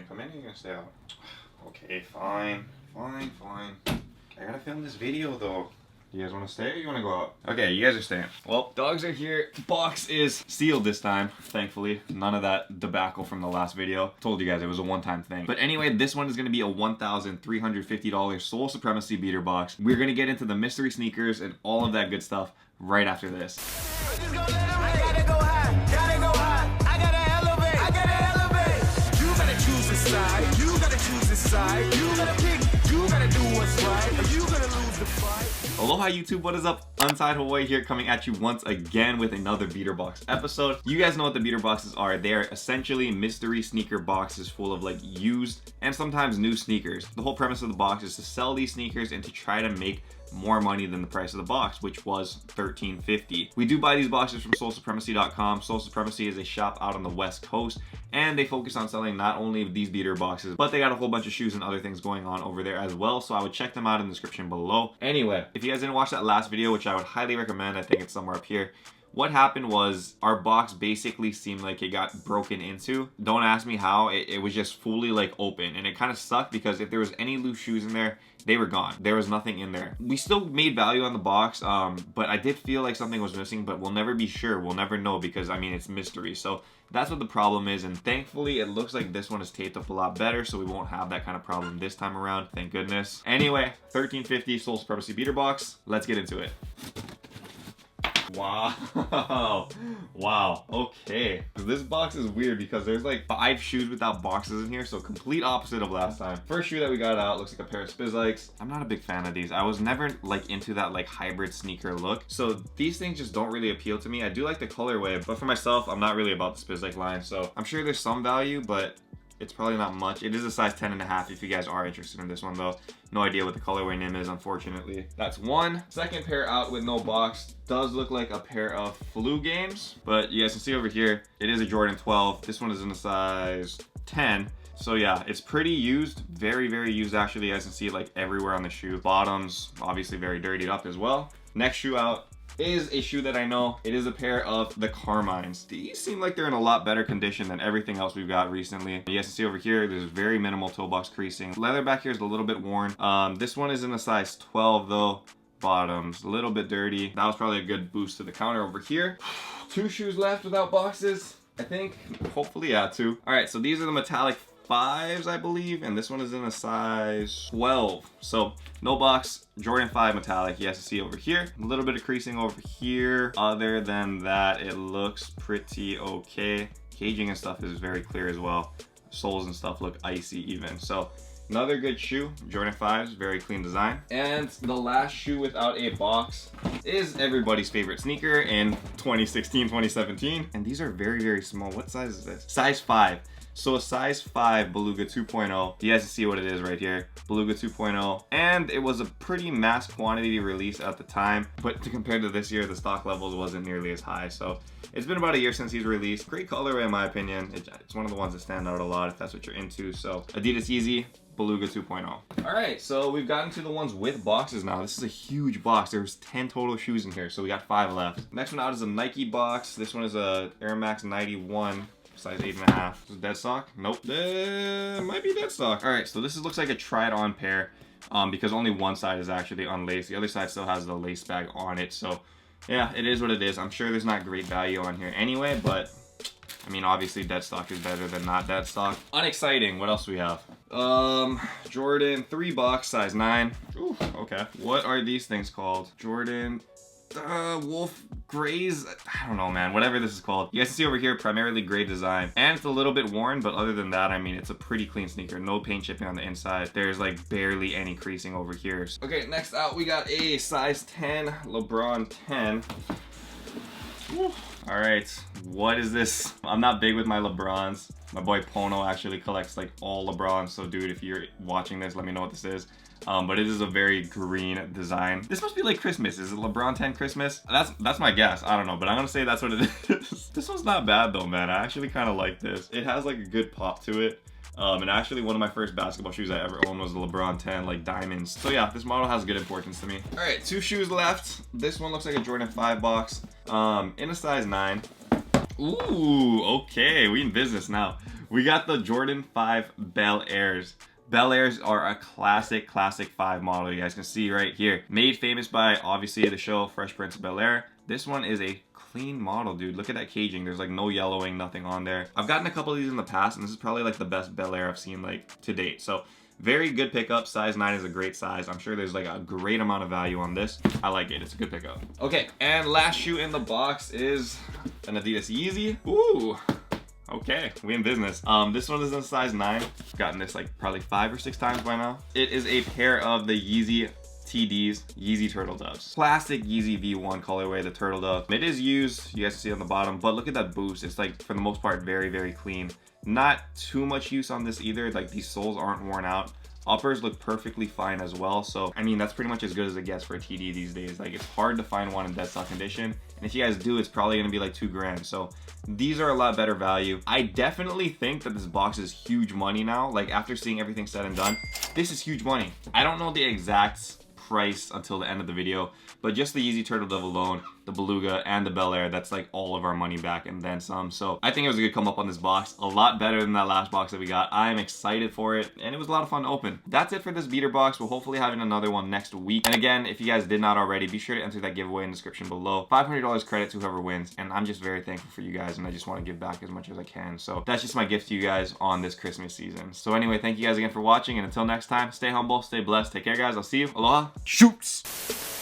gonna come in or you gonna stay out? Okay, fine. Fine. I gotta film this video though. You guys want to stay or you want to go out? Okay, you guys are staying. Well, dogs are here. Box is sealed this time, thankfully. None of that debacle from the last video. Told you guys it was a one-time thing. But anyway, this one is going to be a $1,350 Soul Supremacy beater box. We're going to get into the mystery sneakers and all of that good stuff right after this. Aloha YouTube, what is up? Untied Hawaii here, coming at you once again with another beater box episode. You guys know what the beater boxes are. They are essentially mystery sneaker boxes full of like used and sometimes new sneakers. The whole premise of the box is to sell these sneakers and to try to make more money than the price of the box, which was $13.50. We do buy these boxes from SoulSupremacy.com. Soul Supremacy is a shop out on the West Coast, and they focus on selling not only these beater boxes, but they got a whole bunch of shoes and other things going on over there as well, so I would check them out in the description below. Anyway, if you guys didn't watch that last video, which I would highly recommend, I think it's somewhere up here, what happened was our box basically seemed like it got broken into. Don't ask me how, it was just fully like open, and it kind of sucked because if there was any loose shoes in there, they were gone. There was nothing in there. We still made value on the box, but I did feel like something was missing, but we'll never be sure. We'll never know because, I mean, it's mystery. So that's what the problem is, and thankfully it looks like this one is taped up a lot better, so we won't have that kind of problem this time around. Thank goodness. Anyway, $13.50 Soul Supremacy beater box. Let's get into it. Wow. Okay. This box is weird because there's like 5 shoes without boxes in here, so complete opposite of last time. First shoe that we got out looks like a pair of Spizikes. I'm not a big fan of these. I was never like into that like hybrid sneaker look, so these things just don't really appeal to me. I do like the colorway, but for myself, I'm not really about the Spizike line, so I'm sure there's some value, but it's probably not much. It is a size 10.5 if you guys are interested in this one though. No idea what the colorway name is, unfortunately. That's one. Second pair out with no box does look like a pair of Flu Games, but you guys can see over here, it is a Jordan 12. This one is in a size 10. So yeah, it's pretty used, very used actually. You guys can see it like everywhere on the shoe. Bottoms, obviously very dirtied up as well. Next shoe out is a shoe that I know. It is a pair of the Carmines. These seem like they're in a lot better condition than everything else we've got recently. You guys can see over here, there's very minimal toe box creasing. Leather back here is a little bit worn. This one is in a size 12 though. Bottoms, a little bit dirty. That was probably a good boost to the counter over here. 2 shoes left without boxes, I think. Hopefully, yeah, 2. All right, so these are the metallic 5s, I believe, and this one is in a size 12. So no box, Jordan 5 metallic. You guys can see over here, a little bit of creasing over here. Other than that, it looks pretty okay. Caging and stuff is very clear as well. Soles and stuff look icy even. So another good shoe, Jordan 5s, very clean design. And the last shoe without a box is everybody's favorite sneaker in 2016, 2017. And these are very small. What size is this? Size 5. So a size 5 Beluga 2.0. You guys can see what it is right here. Beluga 2.0. And it was a pretty mass quantity release at the time. But to compare to this year, the stock levels wasn't nearly as high. So it's been about a year since he's released. Great colorway in my opinion. It's one of the ones that stand out a lot if that's what you're into. So Adidas Yeezy Beluga 2.0. All right, so we've gotten to the ones with boxes now. This is a huge box. There's 10 total shoes in here, so we got 5 left. Next one out is a Nike box. This one is a Air Max 91. Size 8.5. Is it dead stock? Nope. Might be dead stock. All right, so this looks like a tried on pair because only one side is actually unlaced. The other side still has the lace bag on it. So yeah, it is what it is. I'm sure there's not great value on here anyway, but I mean, obviously dead stock is better than not dead stock. Unexciting. What else do we have? Jordan 3 box, size 9. Ooh, okay. What are these things called? Jordan Wolf Grays, I don't know, man, whatever this is called. You guys can see over here, primarily gray design, and it's a little bit worn, but other than that, I mean, it's a pretty clean sneaker. No paint chipping on the inside. There's like barely any creasing over here. Okay, next out we got a size 10 LeBron 10. Woo. All right, what is this? I'm not big with my LeBrons. My boy Pono actually collects like all LeBrons, so dude, if you're watching this, let me know what this is. But it is a very green design. This must be like Christmas. Is it LeBron 10 Christmas? That's my guess. I don't know, but I'm gonna say that's what it is. This one's not bad though, man. I actually kind of like this. It has like a good pop to it. And actually one of my first basketball shoes I ever owned was the LeBron 10, like diamonds. So yeah, this model has good importance to me. All right, 2 shoes left. This one looks like a Jordan 5 box, in a size 9. Ooh, okay, we in business now. We got the Jordan 5 Bel Airs. Bel Airs are a classic 5 model. You guys can see right here. Made famous by, obviously, the show Fresh Prince of Bel-Air. This one is a clean model, dude. Look at that caging. There's like no yellowing, nothing on there. I've gotten a couple of these in the past, and this is probably like the best Bel Air I've seen like to date. So very good pickup. Size 9 is a great size. I'm sure there's like a great amount of value on this. I like it. It's a good pickup. Okay, and last shoe in the box is an Adidas Yeezy. Ooh. Okay, we in business. This one is in size 9. I've gotten this like probably 5 or 6 times by now. It is a pair of the Yeezy TDs, Yeezy Turtle Doves. Classic Yeezy V1 colorway, the Turtle Dove. It is used, you guys see on the bottom, but look at that boost. It's like, for the most part, very clean. Not too much use on this either. Like, these soles aren't worn out. Uppers look perfectly fine as well. So, I mean, that's pretty much as good as it gets for a TD these days. Like, it's hard to find one in dead stock condition. And if you guys do, it's probably gonna be like $2 grand. So these are a lot better value. I definitely think that this box is huge money now. Like, after seeing everything said and done, this is huge money. I don't know the exact price until the end of the video, but just the Yeezy Turtle Dove alone, the Beluga and the Bel Air, that's like all of our money back and then some. So I think it was a good come up on this box, a lot better than that last box that we got. I'm excited for it, and it was a lot of fun to open. That's it for this beater box. We'll hopefully having another one next week. And again, if you guys did not already, be sure to enter that giveaway in the description below. $500 credit to whoever wins, and I'm just very thankful for you guys, and I just want to give back as much as I can. So that's just my gift to you guys on this Christmas season. So anyway, thank you guys again for watching, and until next time, stay humble, stay blessed, take care guys, I'll see you, aloha, shoots!